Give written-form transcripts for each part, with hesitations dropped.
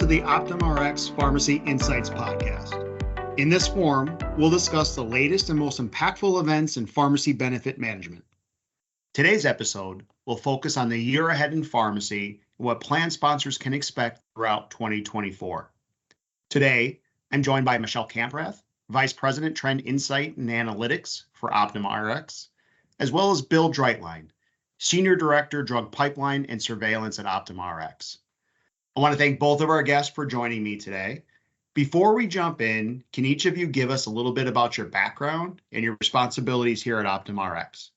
the Optum Rx Pharmacy Insights podcast. In this forum, we'll discuss the latest and most impactful events in pharmacy benefit management. Today's episode will focus on the year ahead in pharmacy and what plan sponsors can expect throughout 2024. Today, I'm joined by Michelle Kamprath, Vice President Trend Insight and Analytics for Optum Rx, as well as Bill Dreitlein, Senior Director, Drug Pipeline and Surveillance at Optum Rx. I want to thank both of our guests for joining me today. Before we jump in, can each of you give us a little bit about your background and your responsibilities here at Optum Rx?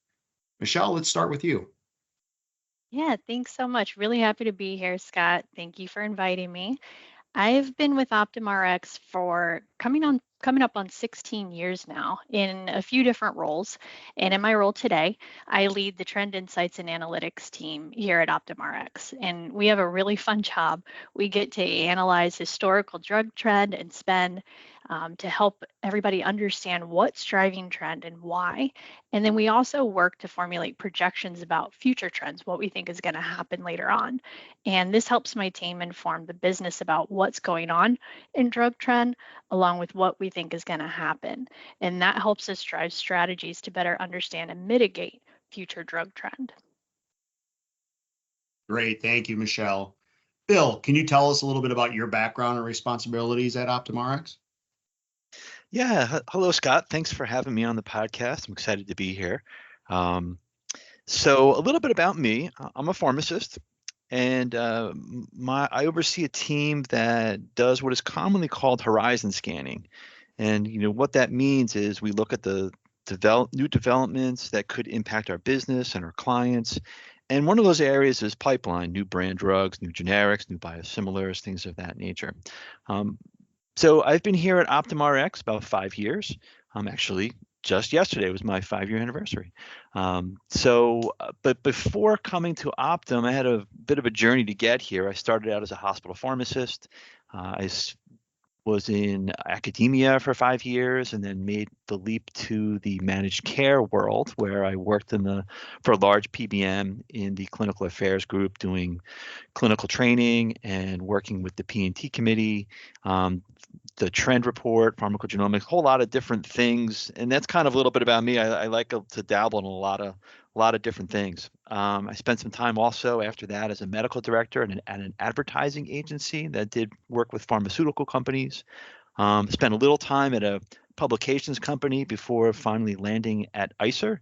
Michelle, let's start with you. Yeah, thanks so much. Really happy to be here, Scott. Thank you for inviting me. I've been with Optum Rx for coming up on 16 years now in a few different roles. And in my role today, I lead the Trend Insights and Analytics team here at Optum Rx. And we have a really fun job. We get to analyze historical drug trend and spend to help everybody understand what's driving trend and why. And then we also work to formulate projections about future trends, what we think is going to happen later on. And this helps my team inform the business about what's going on in drug trend, along with what we think is going to happen. And that helps us drive strategies to better understand and mitigate future drug trend. Great. Thank you, Michelle. Bill, can you tell us a little bit about your background and responsibilities at Optum Rx? Yeah. Hello, Scott. Thanks for having me on the podcast. I'm excited to be here. So a little bit about me. I'm a pharmacist, and I oversee a team that does what is commonly called horizon scanning. And what that means is we look at the new developments that could impact our business and our clients. And one of those areas is pipeline, new brand drugs, new generics, new biosimilars, things of that nature. So I've been here at Optum Rx about 5 years. Actually, just yesterday was my 5-year anniversary. But before coming to Optum, I had a bit of a journey to get here. I started out as a hospital pharmacist. I was in academia for 5 years and then made the leap to the managed care world, where I worked for a large PBM in the clinical affairs group, doing clinical training and working with the P&T committee, the trend report, pharmacogenomics, a whole lot of different things. And that's kind of a little bit about me. I like to dabble in a lot of different things. I spent some time also after that as a medical director at an advertising agency that did work with pharmaceutical companies. Spent a little time at a publications company before finally landing at ICER.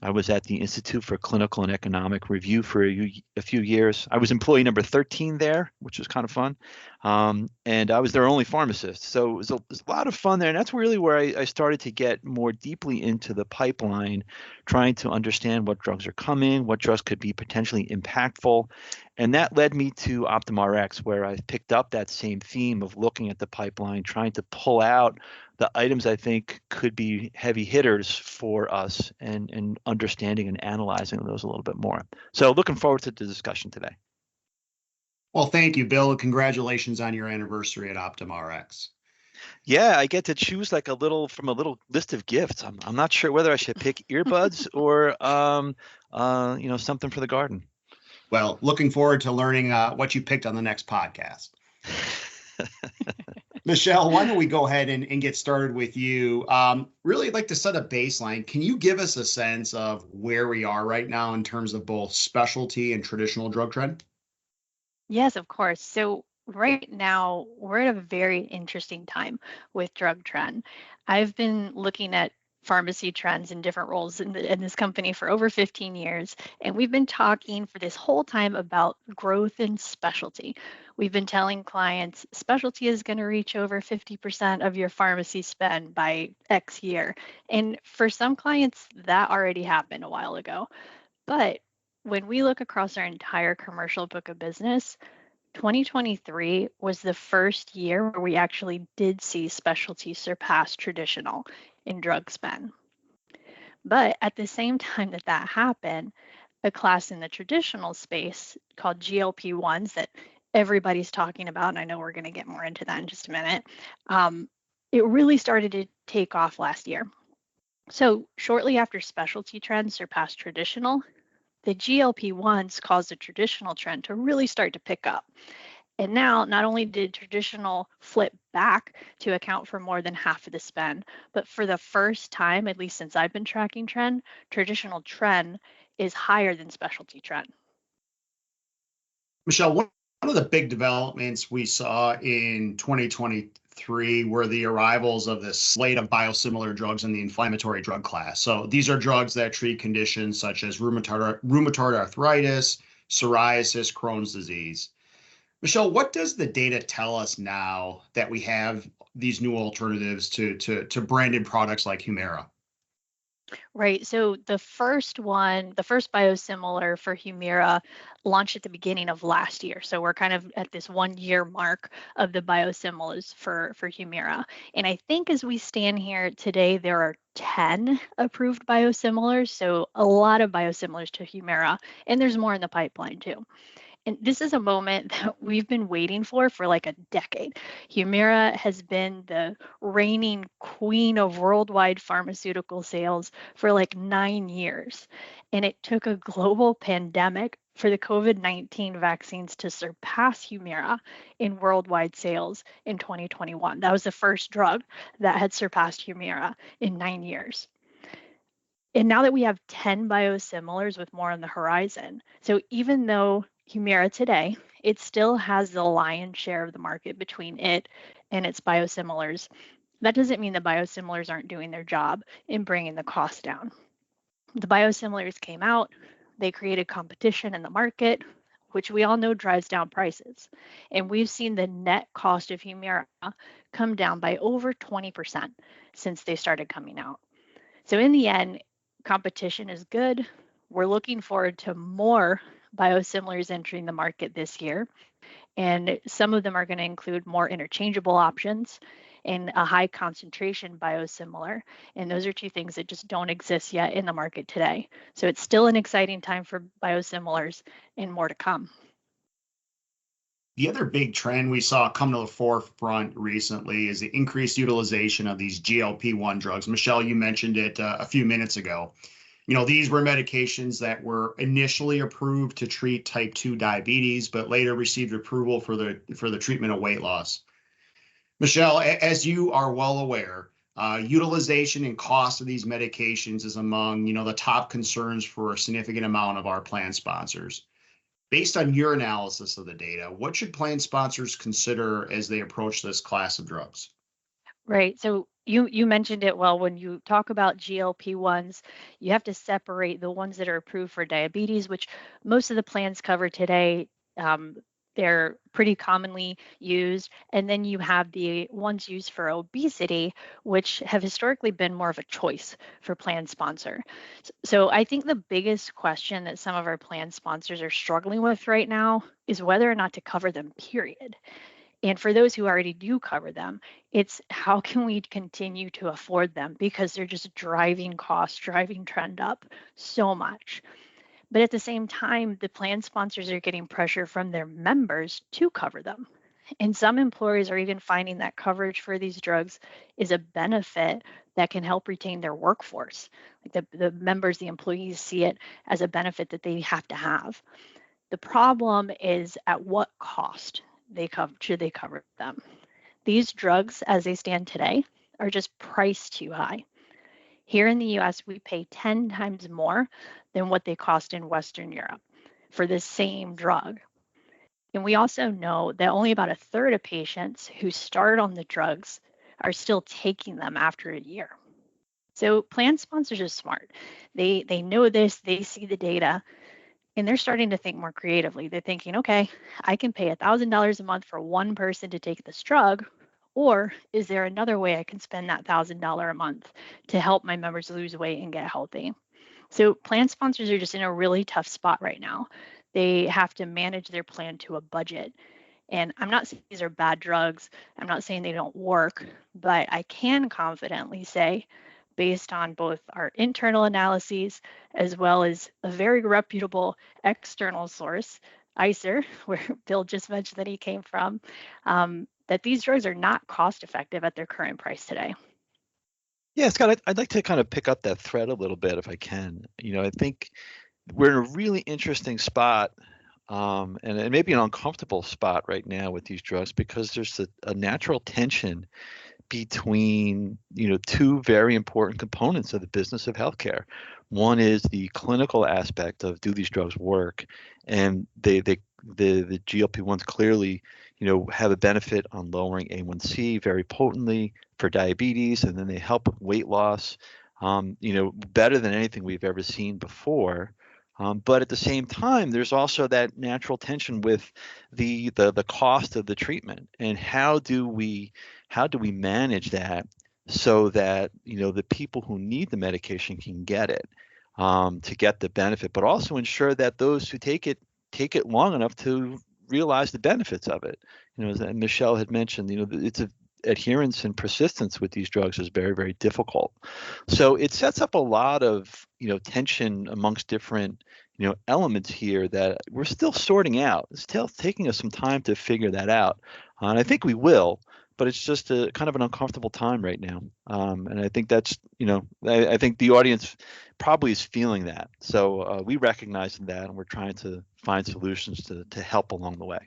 I was at the Institute for Clinical and Economic Review for a few years. I was employee number 13 there, which was kind of fun. And I was their only pharmacist. So it was a lot of fun there. And that's really where I started to get more deeply into the pipeline, trying to understand what drugs are coming, what drugs could be potentially impactful. And that led me to Optum Rx, where I picked up that same theme of looking at the pipeline, trying to pull out the items I think could be heavy hitters for us, and understanding and analyzing those a little bit more. So looking forward to the discussion today. Well, thank you, Bill. Congratulations on your anniversary at Optum Rx. Yeah, I get to choose from a little list of gifts. I'm not sure whether I should pick earbuds or something for the garden. Well, looking forward to learning what you picked on the next podcast. Michelle, why don't we go ahead and get started with you? Really like to set a baseline. Can you give us a sense of where we are right now in terms of both specialty and traditional drug trend? Yes, of course. So right now, we're at a very interesting time with drug trend. I've been looking at pharmacy trends in different roles in this company for over 15 years. And we've been talking for this whole time about growth in specialty. We've been telling clients specialty is going to reach over 50% of your pharmacy spend by X year. And for some clients, that already happened a while ago. But when we look across our entire commercial book of business, 2023 was the first year where we actually did see specialty surpass traditional in drug spend. But at the same time that happened, a class in the traditional space called GLP-1s that everybody's talking about, and I know we're going to get more into that in just a minute, it really started to take off last year. So shortly after specialty trends surpassed traditional, the GLP-1s caused the traditional trend to really start to pick up. And now, not only did traditional flip back to account for more than half of the spend, but for the first time, at least since I've been tracking trend, traditional trend is higher than specialty trend. Michelle, one of the big developments we saw in 2023 were the arrivals of this slate of biosimilar drugs in the inflammatory drug class. So these are drugs that treat conditions such as rheumatoid arthritis, psoriasis, Crohn's disease. Michelle, what does the data tell us now that we have these new alternatives to branded products like Humira? Right. So the first biosimilar for Humira launched at the beginning of last year. So we're kind of at this 1 year mark of the biosimilars for Humira. And I think as we stand here today, there are 10 approved biosimilars. So a lot of biosimilars to Humira, and there's more in the pipeline too. And this is a moment that we've been waiting for like a decade. Humira has been the reigning queen of worldwide pharmaceutical sales for like 9 years. And it took a global pandemic for the COVID-19 vaccines to surpass Humira in worldwide sales in 2021. That was the first drug that had surpassed Humira in 9 years. And now that we have 10 biosimilars with more on the horizon, so even though Humira today, it still has the lion's share of the market between it and its biosimilars. That doesn't mean the biosimilars aren't doing their job in bringing the cost down. The biosimilars came out, they created competition in the market, which we all know drives down prices. And we've seen the net cost of Humira come down by over 20% since they started coming out. So in the end, competition is good. We're looking forward to more biosimilars entering the market this year. And some of them are going to include more interchangeable options and a high concentration biosimilar. And those are two things that just don't exist yet in the market today. So it's still an exciting time for biosimilars and more to come. The other big trend we saw come to the forefront recently is the increased utilization of these GLP-1 drugs. Michelle, you mentioned it a few minutes ago. You know, these were medications that were initially approved to treat type 2 diabetes, but later received approval for the treatment of weight loss. Michelle, as you are well aware, utilization and cost of these medications is among, the top concerns for a significant amount of our plan sponsors. Based on your analysis of the data, what should plan sponsors consider as they approach this class of drugs? Right. So you mentioned it well. When you talk about GLP-1s, you have to separate the ones that are approved for diabetes, which most of the plans cover today. They're pretty commonly used. And then you have the ones used for obesity, which have historically been more of a choice for plan sponsor. So I think the biggest question that some of our plan sponsors are struggling with right now is whether or not to cover them, period. And for those who already do cover them, it's how can we continue to afford them, because they're just driving costs, driving trend up so much. But at the same time, the plan sponsors are getting pressure from their members to cover them. And some employers are even finding that coverage for these drugs is a benefit that can help retain their workforce. Like the members, the employees see it as a benefit that they have to have. The problem is at what cost should they cover them. These drugs, as they stand today, are just priced too high. Here in the US, we pay 10 times more than what they cost in Western Europe for the same drug. And we also know that only about a third of patients who start on the drugs are still taking them after a year. So plan sponsors are smart. They know this, they see the data, and they're starting to think more creatively. They're thinking, okay, I can pay $1,000 a month for one person to take this drug, or is there another way I can spend that $1,000 a month to help my members lose weight and get healthy? So plan sponsors are just in a really tough spot right now. They have to manage their plan to a budget. And I'm not saying these are bad drugs. I'm not saying they don't work, but I can confidently say, based on both our internal analyses as well as a very reputable external source, ICER, where Bill just mentioned that he came from, that these drugs are not cost effective at their current price today. Yeah, Scott, I'd like to kind of pick up that thread a little bit if I can. I think we're in a really interesting spot and it may be an uncomfortable spot right now with these drugs because there's a natural tension between two very important components of the business of healthcare. One is the clinical aspect of do these drugs work, and the GLP-1s clearly have a benefit on lowering A1C very potently for diabetes, and then they help with weight loss, better than anything we've ever seen before. But at the same time, there's also that natural tension with the cost of the treatment, and how do we manage that so that the people who need the medication can get it, to get the benefit, but also ensure that those who take it long enough to realize the benefits of it. As Michelle had mentioned, it's adherence and persistence with these drugs is very, very difficult. So it sets up a lot of tension amongst different elements here that we're still sorting out. It's still taking us some time to figure that out, and I think we will. But it's just a kind of an uncomfortable time right now, and I think that's I think the audience probably is feeling that. So we recognize that, and we're trying to find solutions to help along the way.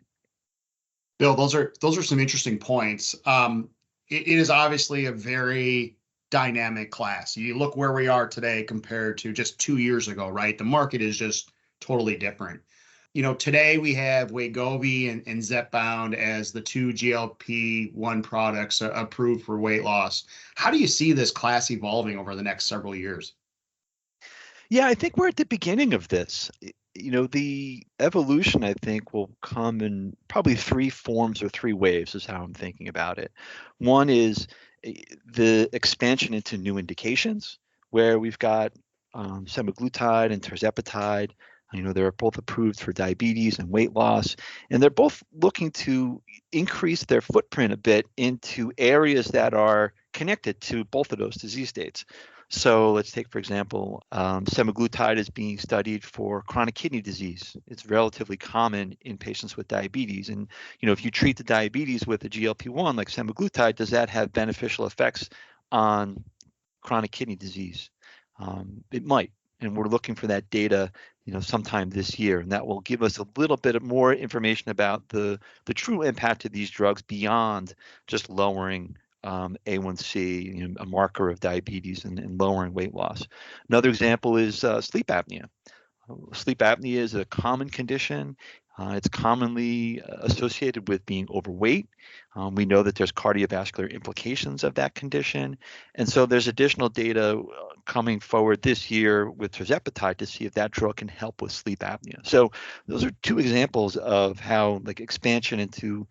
Bill, those are some interesting points. It is obviously a very dynamic class. You look where we are today compared to just 2 years ago, right? The market is just totally different. Today we have Wegovy and Zepbound as the two GLP-1 products approved for weight loss. How do you see this class evolving over the next several years? Yeah, I think we're at the beginning of this. The evolution, I think, will come in probably three forms or three waves is how I'm thinking about it. One is the expansion into new indications, where we've got semaglutide and tirzepatide. They're both approved for diabetes and weight loss, and they're both looking to increase their footprint a bit into areas that are connected to both of those disease states. So let's take, for example, semaglutide is being studied for chronic kidney disease. It's relatively common in patients with diabetes. And, if you treat the diabetes with a GLP-1 like semaglutide, does that have beneficial effects on chronic kidney disease? It might. And we're looking for that data, sometime this year. And that will give us a little bit of more information about the true impact of these drugs beyond just lowering A1C, a marker of diabetes, and lowering weight loss. Another example is sleep apnea. Sleep apnea is a common condition. It's commonly associated with being overweight. We know that there's cardiovascular implications of that condition. And so there's additional data coming forward this year with tirzepatide to see if that drug can help with sleep apnea. So those are two examples of how expansion into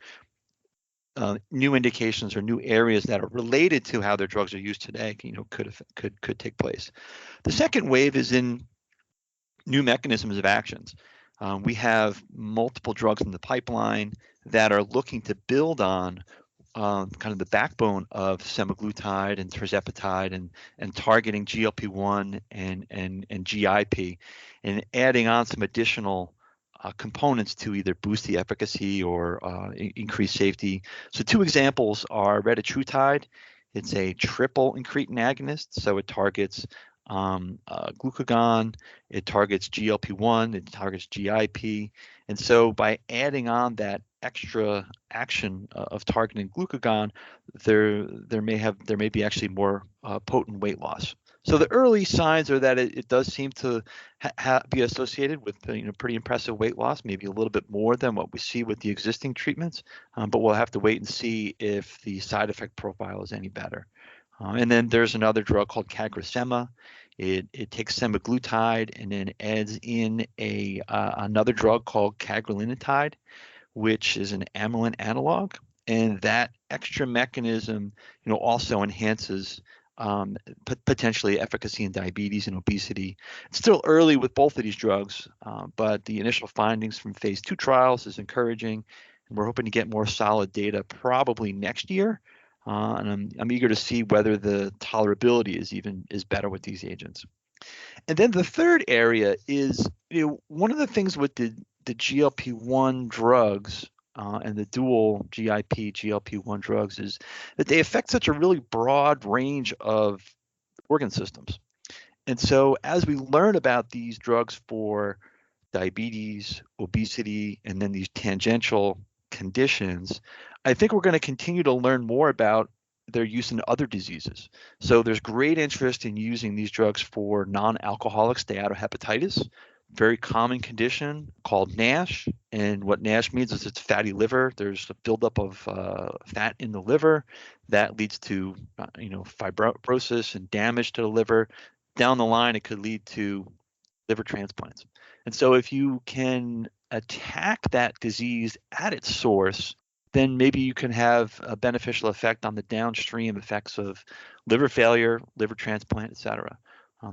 new indications or new areas that are related to how their drugs are used today, could take place. The second wave is in new mechanisms of actions. We have multiple drugs in the pipeline that are looking to build on kind of the backbone of semaglutide and tirzepatide and targeting GLP-1 and GIP, and adding on some additional components to either boost the efficacy or increase safety. So two examples are retatrutide. It's a triple incretin agonist, so it targets glucagon, it targets GLP-1, it targets GIP, and so by adding on that extra action of targeting glucagon, there may be actually more potent weight loss. So the early signs are that it does seem to be associated with pretty impressive weight loss, maybe a little bit more than what we see with the existing treatments, but we'll have to wait and see if the side effect profile is any better. And then there's another drug called CagriSema. It takes semaglutide and then adds in another drug called cagrilinotide, which is an amylin analog, and that extra mechanism, also enhances potentially efficacy in diabetes and obesity. It's still early with both of these drugs, but the initial findings from phase 2 trials is encouraging, and we're hoping to get more solid data probably next year. And I'm eager to see whether the tolerability is better with these agents. And then the third area is, one of the things with the GLP-1 drugs and the dual GIP GLP-1 drugs is that they affect such a really broad range of organ systems. And so as we learn about these drugs for diabetes, obesity, and then these tangential conditions, I think we're going to continue to learn more about their use in other diseases. So there's great interest in using these drugs for non-alcoholic steatohepatitis, very common condition called NASH. And what NASH means is it's fatty liver. There's a buildup of fat in the liver that leads to fibrosis and damage to the liver. Down the line, it could lead to liver transplants. And so if you can attack that disease at its source, then maybe you can have a beneficial effect on the downstream effects of liver failure, liver transplant, et cetera.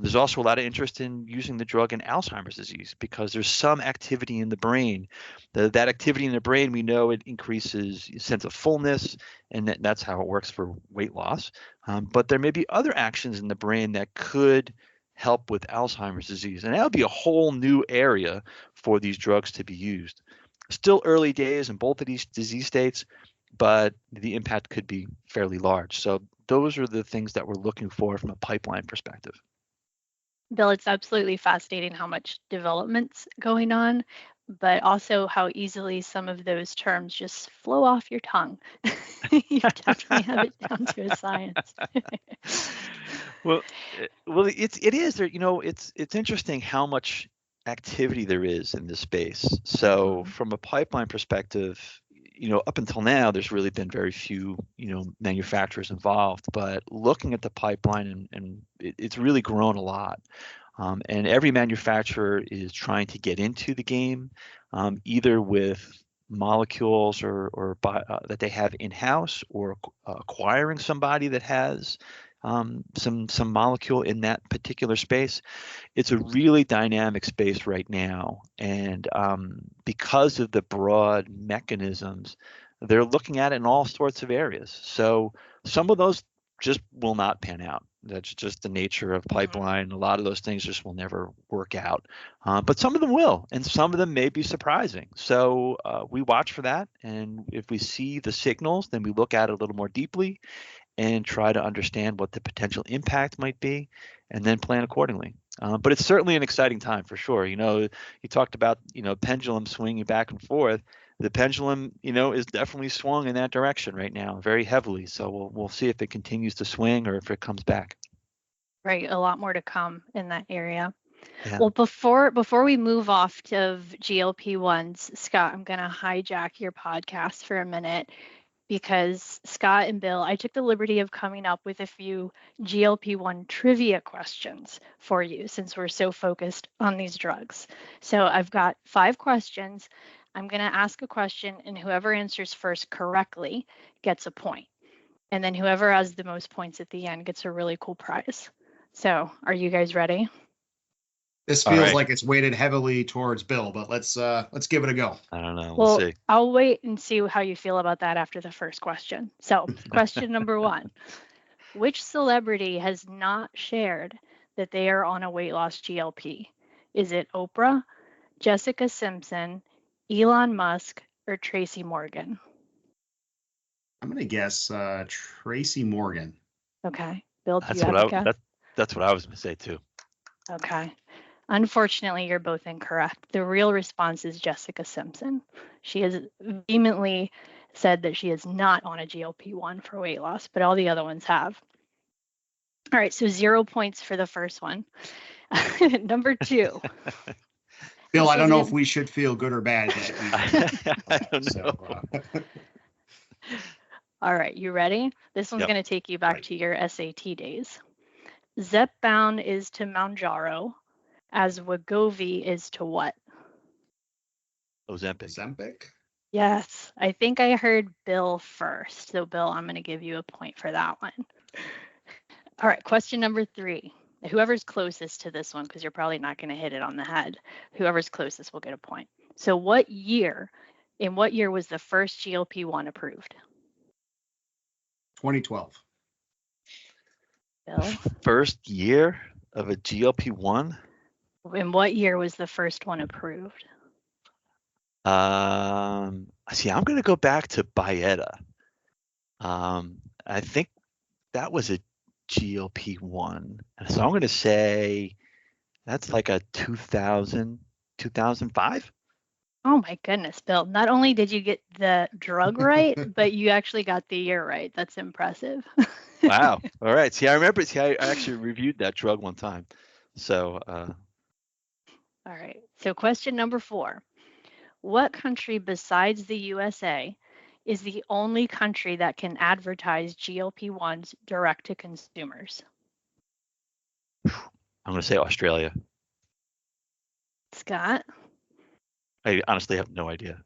There's also a lot of interest in using the drug in Alzheimer's disease because there's some activity in the brain. That activity in the brain, we know it increases a sense of fullness, and that's how it works for weight loss. But there may be other actions in the brain that could help with Alzheimer's disease. And that would be a whole new area for these drugs to be used. Still early days in both of these disease states, but the impact could be fairly large. So those are the things that we're looking for from a pipeline perspective. Bill, it's absolutely fascinating how much development's going on, but also how easily some of those terms just flow off your tongue. You definitely have it down to a science. Well, it is there. It's interesting how much activity there is in this space. So from a pipeline perspective, up until now, there's really been very few, manufacturers involved. But looking at the pipeline, and it's really grown a lot. And every manufacturer is trying to get into the game, either with molecules or that they have in-house, or acquiring somebody that has some molecule in that particular space. It's a really dynamic space right now, and because of the broad mechanisms, they're looking at it in all sorts of areas. So some of those just will not pan out. That's just the nature of pipeline. A lot of those things just will never work out, but some of them will, and some of them may be surprising. So we watch for that, and if we see the signals, then we look at it a little more deeply and try to understand what the potential impact might be, and then plan accordingly. But it's certainly an exciting time for sure. You talked about, pendulum swinging back and forth. The pendulum, is definitely swung in that direction right now, very heavily. So we'll see if it continues to swing or if it comes back. Right, a lot more to come in that area. Yeah. Well, before we move off of GLP-1s, Scott, I'm going to hijack your podcast for a minute, because Scott and Bill, I took the liberty of coming up with a few GLP-1 trivia questions for you since we're so focused on these drugs. So I've got 5 questions. I'm going to ask a question, and whoever answers first correctly gets a point. And then whoever has the most points at the end gets a really cool prize. So are you guys ready? This feels like it's weighted heavily towards Bill, but let's give it a go. I don't know. We'll see. I'll wait and see how you feel about that after the first question. So question number 1, which celebrity has not shared that they are on a weight loss GLP? Is it Oprah, Jessica Simpson, Elon Musk, or Tracy Morgan? I'm going to guess Tracy Morgan. Okay. Bill, do you have a guess? That's what I was going to say too. Okay. Unfortunately, you're both incorrect. The real response is Jessica Simpson. She has vehemently said that she is not on a GLP-1 for weight loss, but all the other ones have. All right, so 0 points for the first one. Number 2. Bill, I don't know if we should feel good or bad. I don't know. All right, you ready? This one's going to take you back to your SAT days. Zepbound is to Mounjaro, as Wegovy is to what? Ozempic. Yes, I think I heard Bill first. So Bill, I'm going to give you a point for that one. All right, question number 3. Whoever's closest to this one, because you're probably not going to hit it on the head, whoever's closest will get a point. So in what year was the first GLP-1 approved? 2012. Bill? First year of a GLP-1? In what year was the first one approved? See, I'm going to go back to Byetta. I think that was a GLP-1. And so I'm going to say that's like a 2000 2005. Oh my goodness, Bill. Not only did you get the drug right, but you actually got the year right. That's impressive. Wow. All right. See, I remember. See, I actually reviewed that drug one time. So, All right. So question number 4. What country besides the USA is the only country that can advertise GLP-1s direct to consumers? I'm going to say Australia. Scott? I honestly have no idea.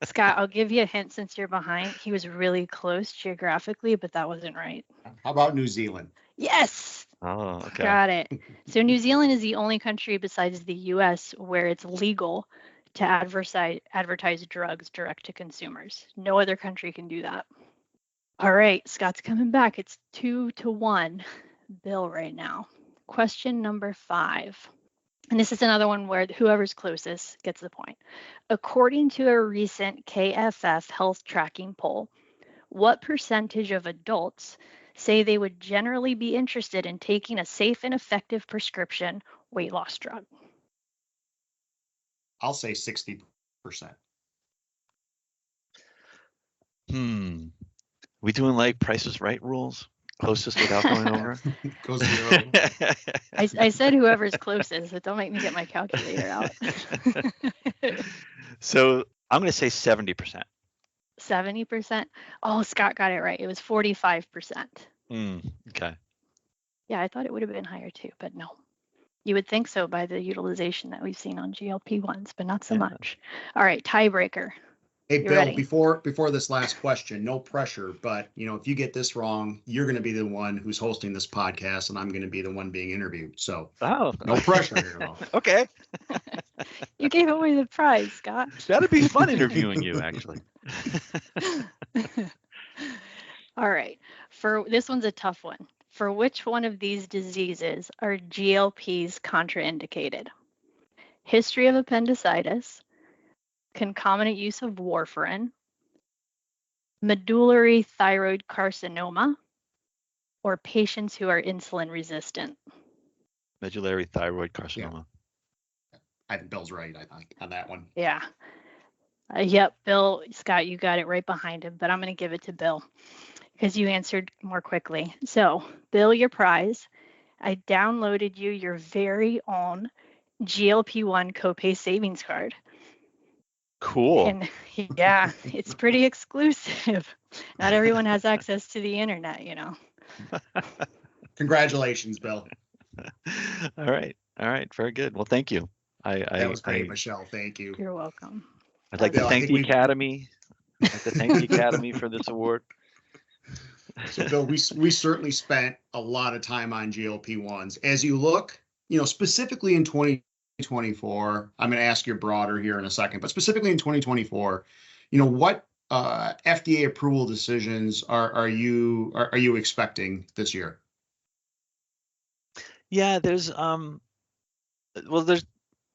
Scott, I'll give you a hint since you're behind. He was really close geographically, but that wasn't right. How about New Zealand? Yes. Oh, okay. Got it. So New Zealand is the only country besides the US where it's legal to advertise drugs direct to consumers. No other country can do that. All right, Scott's coming back. It's 2-1 Bill right now. Question number 5. And this is another one where whoever's closest gets the point. According to a recent KFF health tracking poll, what percentage of adults say they would generally be interested in taking a safe and effective prescription weight loss drug? I'll say 60%. We doing like Price is Right rules? Closest without going over? Goes zero. I said whoever's closest, but don't make me get my calculator out. So I'm going to say 70%. 70%? Oh, Scott got it right. It was 45%. Okay. Yeah, I thought it would have been higher too, but no. You would think so by the utilization that we've seen on GLP-1s, but not so much. All right, tiebreaker. Hey, You Bill, ready? before this last question, no pressure, but if you get this wrong, you're going to be the one who's hosting this podcast and I'm going to be the one being interviewed. So no pressure here, though. Okay. You gave away the prize, Scott. That'd be fun interviewing you, actually. All right. For this one's a tough one. For which one of these diseases are GLPs contraindicated? History of appendicitis, concomitant use of warfarin, medullary thyroid carcinoma, or patients who are insulin resistant? Medullary thyroid carcinoma. Yeah. I think Bill's right, I think, on that one. Yeah. Yep, Bill, Scott, you got it right behind him, but I'm going to give it to Bill because you answered more quickly. So, Bill, your prize. I downloaded you your very own GLP-1 copay savings card. Cool. And yeah, it's pretty exclusive. Not everyone has access to the internet, Congratulations, Bill. All right. Very good. Well, thank you. That was great, Michelle. Thank you. You're welcome. I'd like to Bill, thank the Academy. I'd like to thank the Academy for this award. So, Bill, we certainly spent a lot of time on GLP-1s. As you look, specifically in 2024, I'm going to ask you broader here in a second, but specifically in 2024, what FDA approval decisions are you expecting this year? Yeah, there's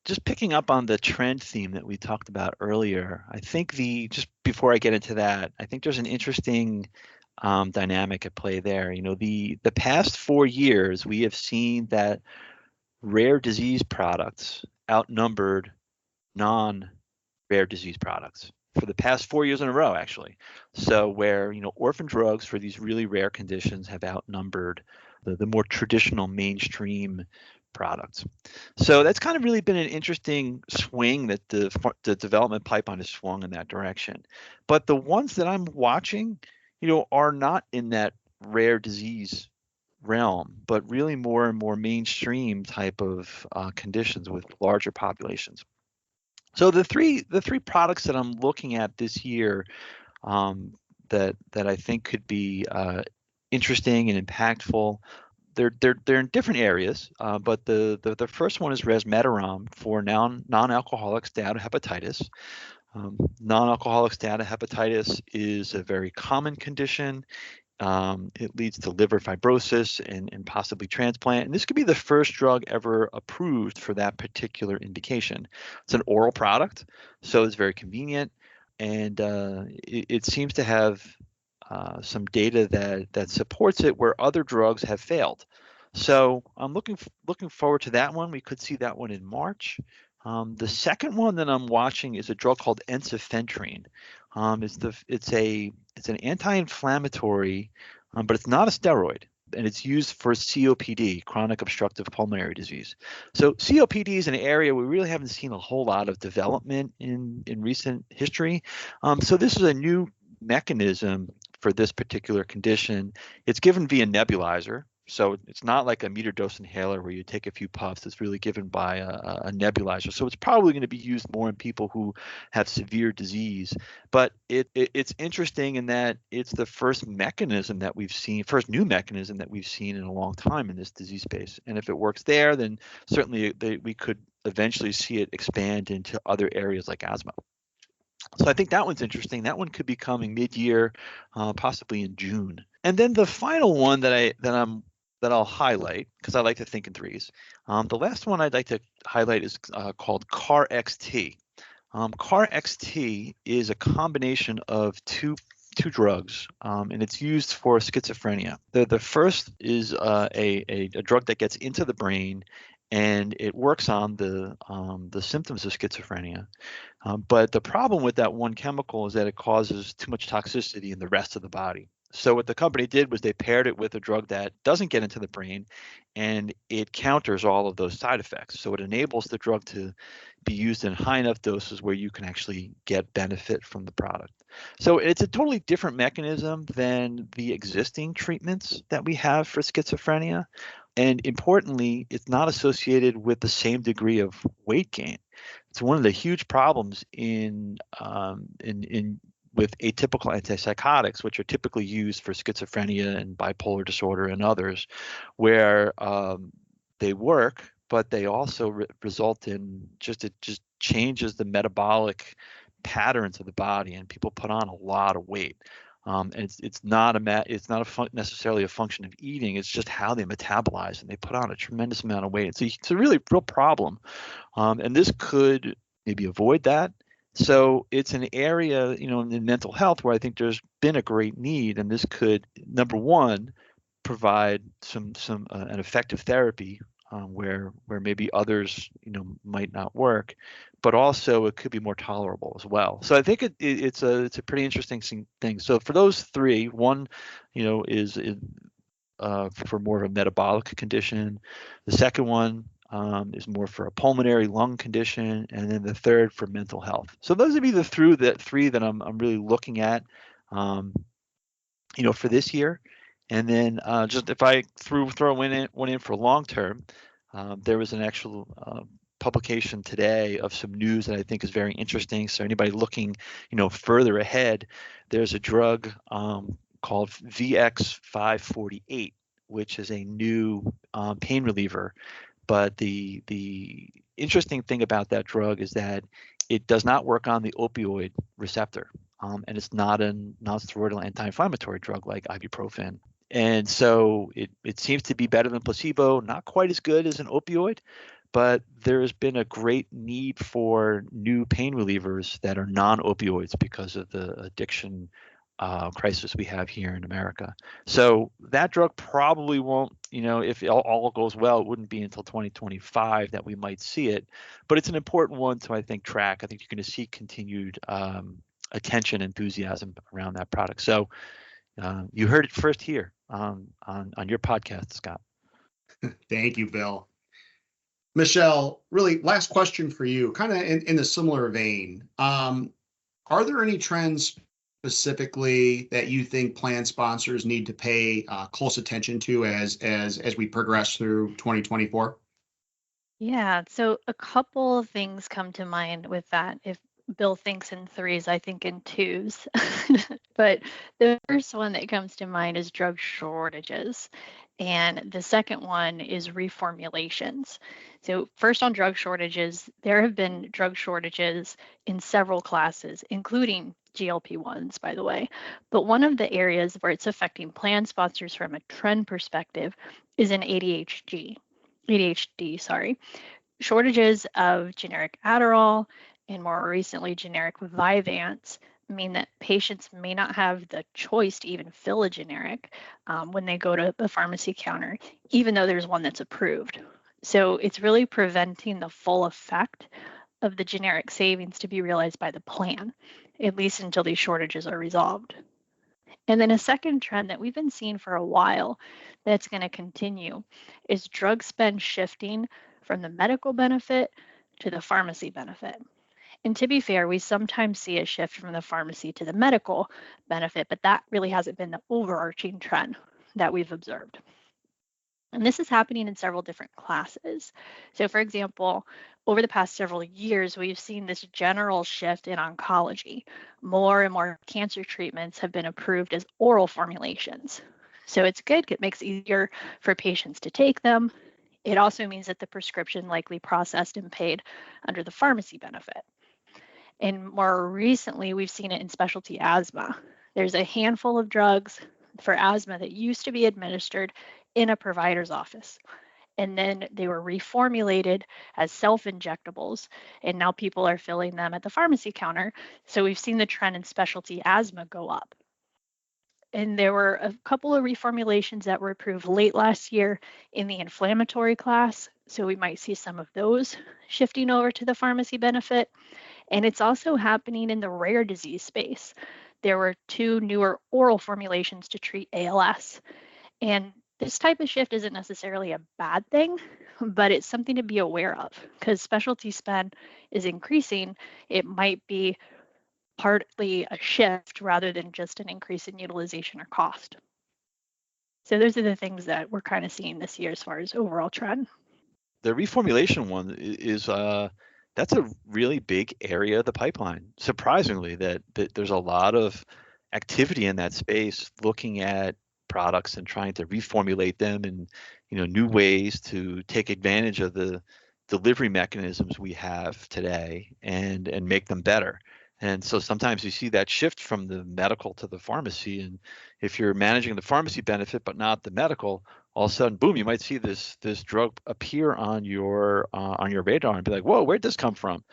just picking up on the trend theme that we talked about earlier. I think just before I get into that, I think there's an interesting dynamic at play there. The past 4 years, we have seen that rare disease products outnumbered non-rare disease products for the past 4 years in a row, actually. So where, orphan drugs for these really rare conditions have outnumbered the more traditional mainstream products. So that's kind of really been an interesting swing that the development pipeline has swung in that direction. But the ones that I'm watching, are not in that rare disease realm, but really more and more mainstream type of conditions with larger populations. So the three products that I'm looking at this year that I think could be interesting and impactful, they're in different areas, but the first one is resmetirom for non-alcoholic steatohepatitis. Non-alcoholic steatohepatitis is a very common condition. It leads to liver fibrosis and possibly transplant. And this could be the first drug ever approved for that particular indication. It's an oral product, so it's very convenient. And it seems to have some data that supports it where other drugs have failed. So I'm looking forward to that one. We could see that one in March. The second one that I'm watching is a drug called ensifentrine. It's an anti-inflammatory, but it's not a steroid, and it's used for COPD, chronic obstructive pulmonary disease. So COPD is an area we really haven't seen a whole lot of development in recent history. So this is a new mechanism for this particular condition. It's given via nebulizer. So it's not like a meter dose inhaler where you take a few puffs. It's really given by a nebulizer. So it's probably going to be used more in people who have severe disease. But it's interesting in that it's the first new mechanism that we've seen in a long time in this disease space. And if it works there, then certainly we could eventually see it expand into other areas like asthma. So I think that one's interesting. That one could be coming mid-year, possibly in June. And then the final one that I'll highlight, because I like to think in threes. The last one I'd like to highlight is called CAR-XT. CAR-XT is a combination of two drugs, and it's used for schizophrenia. The first is a drug that gets into the brain, and it works on the symptoms of schizophrenia. But the problem with that one chemical is that it causes too much toxicity in the rest of the body. So what the company did was they paired it with a drug that doesn't get into the brain, and it counters all of those side effects. So it enables the drug to be used in high enough doses where you can actually get benefit from the product. So it's a totally different mechanism than the existing treatments that we have for schizophrenia. And importantly, it's not associated with the same degree of weight gain. It's one of the huge problems with atypical antipsychotics, which are typically used for schizophrenia and bipolar disorder and others, where they work, but they also result in it just changes the metabolic patterns of the body, and people put on a lot of weight. And it's not necessarily a function of eating. It's just how they metabolize, and they put on a tremendous amount of weight. It's a really real problem, and this could maybe avoid that. So it's an area, in mental health where I think there's been a great need, and this could, number one, provide some an effective therapy where maybe others, might not work, but also it could be more tolerable as well. So I think it's a pretty interesting thing. So for those three, one, is for more of a metabolic condition. The second one is more for a pulmonary lung condition, and then the third for mental health. So those would be the three that I'm really looking at, for this year. And then just if I throw one in for long term, there was an actual publication today of some news that I think is very interesting. So anybody looking, further ahead, there's a drug called VX548, which is a new pain reliever. But the interesting thing about that drug is that it does not work on the opioid receptor, and it's not a non-steroidal anti-inflammatory drug like ibuprofen. And so it seems to be better than placebo, not quite as good as an opioid, but there has been a great need for new pain relievers that are non-opioids because of the addiction crisis we have here in America. So that drug probably won't, if all goes well, it wouldn't be until 2025 that we might see it. But it's an important one to, I think, track. I think you're going to see continued attention, enthusiasm around that product. So you heard it first here on your podcast, Scott. Thank you, Bill. Michelle, really last question for you, kind of in a similar vein. Are there any trends specifically that you think plan sponsors need to pay close attention to as we progress through 2024? Yeah, so a couple of things come to mind with that. If Bill thinks in threes, I think in twos. But the first one that comes to mind is drug shortages. And the second one is reformulations. So first on drug shortages, there have been drug shortages in several classes, including GLP-1s, by the way. But one of the areas where it's affecting plan sponsors from a trend perspective is in ADHD. Shortages of generic Adderall and more recently generic Vyvanse mean that patients may not have the choice to even fill a generic when they go to the pharmacy counter, even though there's one that's approved. So it's really preventing the full effect of the generic savings to be realized by the plan, at least until these shortages are resolved. And then a second trend that we've been seeing for a while that's going to continue is drug spend shifting from the medical benefit to the pharmacy benefit. And to be fair, we sometimes see a shift from the pharmacy to the medical benefit, but that really hasn't been the overarching trend that we've observed. And this is happening in several different classes. So for example, over the past several years, we've seen this general shift in oncology. More and more cancer treatments have been approved as oral formulations. So it's good, it makes it easier for patients to take them. It also means that the prescription likely processed and paid under the pharmacy benefit. And more recently, we've seen it in specialty asthma. There's a handful of drugs for asthma that used to be administered in a provider's office. And then they were reformulated as self-injectables, and now people are filling them at the pharmacy counter. So we've seen the trend in specialty asthma go up. And there were a couple of reformulations that were approved late last year in the inflammatory class. So we might see some of those shifting over to the pharmacy benefit. And it's also happening in the rare disease space. There were 2 newer oral formulations to treat ALS. And this type of shift isn't necessarily a bad thing, but it's something to be aware of because specialty spend is increasing. It might be partly a shift rather than just an increase in utilization or cost. So those are the things that we're kind of seeing this year as far as overall trend. The reformulation one is that's a really big area of the pipeline. Surprisingly, that there's a lot of activity in that space looking at products and trying to reformulate them in new ways to take advantage of the delivery mechanisms we have today and make them better. And so sometimes you see that shift from the medical to the pharmacy, and if you're managing the pharmacy benefit but not the medical, all of a sudden, boom, you might see this drug appear on your radar and be like, whoa, where'd this come from?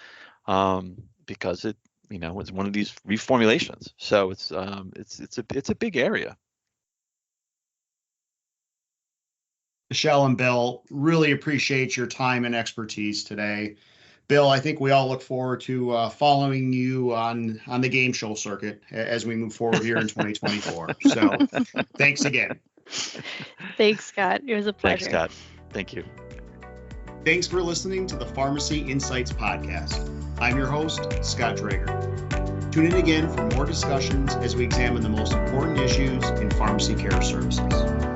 Because it it's one of these reformulations. So it's a big area. Michelle and Bill, really appreciate your time and expertise today. Bill, I think we all look forward to following you on the game show circuit as we move forward here in 2024. So thanks again. Thanks, Scott. It was a pleasure. Thanks, Scott. Thank you. Thanks for listening to the Pharmacy Insights Podcast. I'm your host, Scott Draeger. Tune in again for more discussions as we examine the most important issues in pharmacy care services.